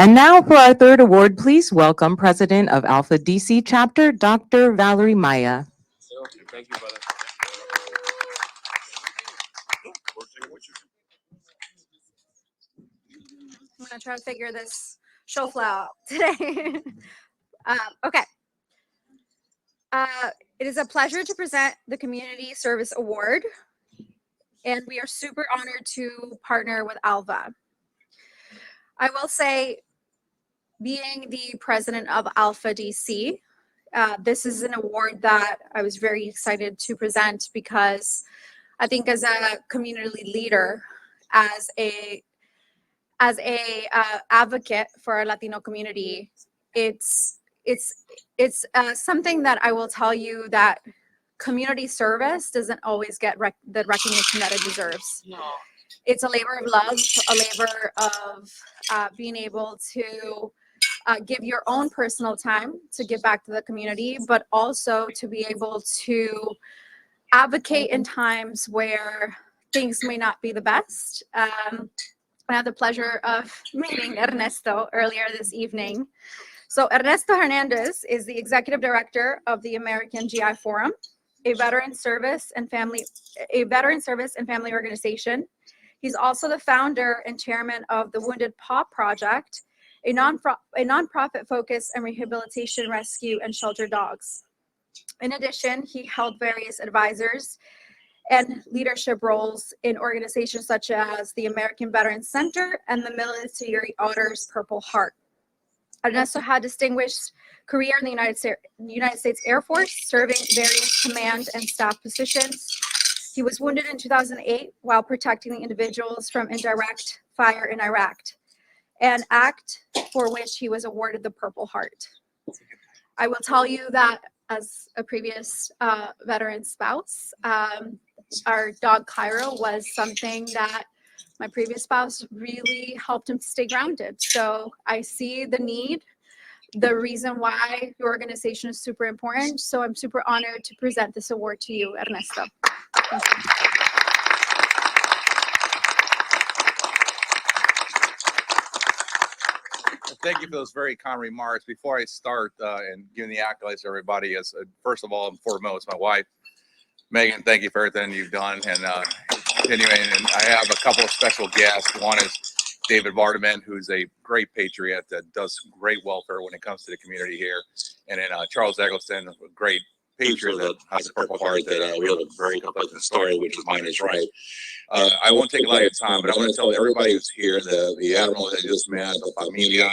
And now for our third award, please welcome President of ALPFA DC Chapter, Dr. Valery Maya. Thank you, brother. I'm gonna try to figure this show flow out today. Okay. It is a pleasure to present the Community Service Award, and we are super honored to partner with ALVA. I will say, being the president of ALPFA DC, this is an award that I was very excited to present because I think as a community leader, as a advocate for our Latino community, it's something that I will tell you that community service doesn't always get the recognition that it deserves. It's a labor of love, a labor of being able to give your own personal time to give back to the community, but also to be able to advocate in times where things may not be the best. I had the pleasure of meeting Ernesto earlier this evening. So Ernesto Hernandez is the executive director of the American GI Forum, a veteran service and family organization. He's also the founder and chairman of the Wounded Paw Project, a nonprofit focused on rehabilitation, rescue, and shelter dogs. In addition, he held various advisors and leadership roles in organizations such as the American Veterans Center and the Military Orders Purple Heart. Ernesto had distinguished career in the United States Air Force, serving various command and staff positions. He was wounded in 2008 while protecting the individuals from indirect fire in Iraq, an act for which he was awarded the Purple Heart. I will tell you that as a previous veteran spouse, our dog Cairo was something that my previous spouse really helped him stay grounded. So I see the need, the reason why your organization is super important. So I'm super honored to present this award to you, Ernesto. Thank you. Thank you for those very kind remarks. Before I start and giving the accolades to everybody, as first of all and foremost, my wife, Megan, thank you for everything you've done. And continuing, and I have a couple of special guests. One is David Vardaman, who's a great patriot that does great welfare when it comes to the community here. And then Charles Eggleston, a great patriot that has a Purple Heart that we have a very complex story, which is mine is right. I won't take a lot of your time, but I want to tell everybody who's here, the admiral that I just met, the familia,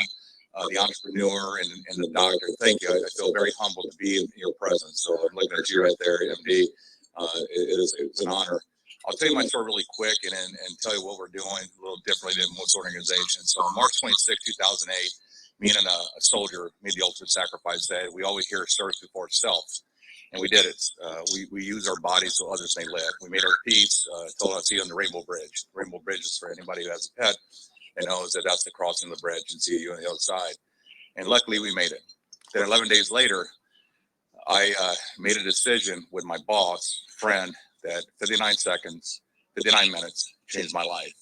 the entrepreneur, and the doctor. Thank you. I feel very humbled to be in your presence. So I'm looking at you right there, MD. It's an honor. I'll tell you my story really quick and tell you what we're doing a little differently than most organizations. So on March 26, 2008, me and a soldier made the ultimate sacrifice that we always hear service before self. And we did it. We use our bodies so others may live. We made our peace. Told us to see on the Rainbow Bridge. Rainbow Bridge is for anybody who has a pet and knows that that's the crossing of the bridge and see you on the other side. And luckily we made it. Then 11 days later, I made a decision with my boss, friend, that 59 minutes changed my life.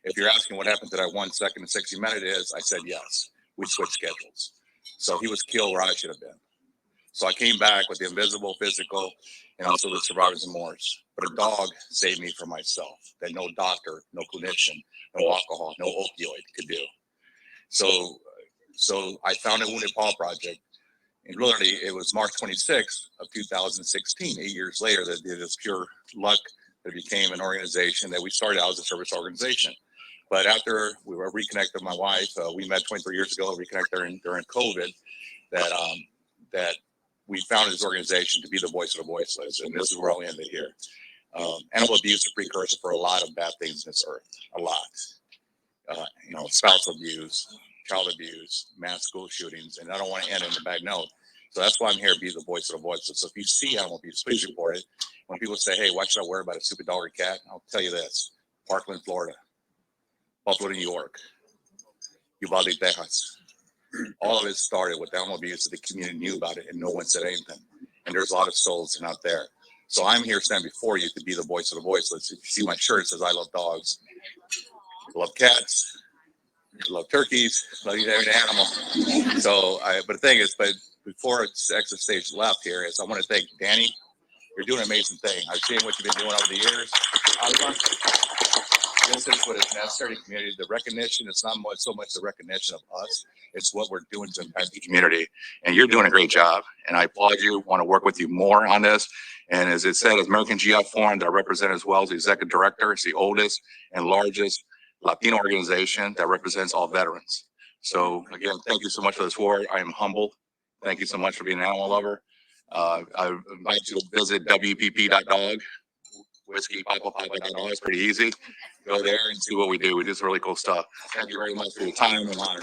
If you're asking what happened to that 1 second and 60 minutes is, I said yes. We switched schedules. So he was killed where I should have been. So I came back with the invisible, physical, and also the survivor's remorse. But a dog saved me from myself that no doctor, no clinician, no alcohol, no opioid could do. So I founded Wounded Paw Project. And literally, it was March 26th of 2016, 8 years later, that it is pure luck that it became an organization that we started out as a service organization. But after we were reconnected with my wife, we met 23 years ago, reconnected during COVID, that we founded this organization to be the voice of the voiceless. And this is where I'll end it here. Animal abuse is a precursor for a lot of bad things in this earth, a lot. Spousal abuse, child abuse, mass school shootings, and I don't want to end in a bad note. So that's why I'm here to be the voice of the voiceless. So if you see animal abuse, please report it. When people say, hey, why should I worry about a stupid dog or cat? I'll tell you this. Parkland, Florida. Buffalo, New York. Uvalde, Texas. All of it started with animal abuse that the community knew about it and no one said anything. And there's a lot of souls that are not there. So I'm here standing before you to be the voice of the voiceless. If you see my shirt, it says I love dogs. I love cats. love turkeys, love eating every animal. So, but the thing is, before it's exit stage left here, is I want to thank Danny. You're doing an amazing thing. I've seen what you've been doing over the years. This is what is necessary to community. The recognition, it's not so much the recognition of us, it's what we're doing to impact the community. And you're doing a great job. And I applaud you, want to work with you more on this. And as it said, as American GF Forum that I represent as well as the executive director, it's the oldest and largest Latino organization that represents all veterans. So again, thank you so much for this award. I am humbled. Thank you so much for being an animal lover. I invite you to visit wpp.dog. Whiskey, Papa, it's pretty easy. Go there and see what we do. We do some really cool stuff. Thank you very much for your time and honor.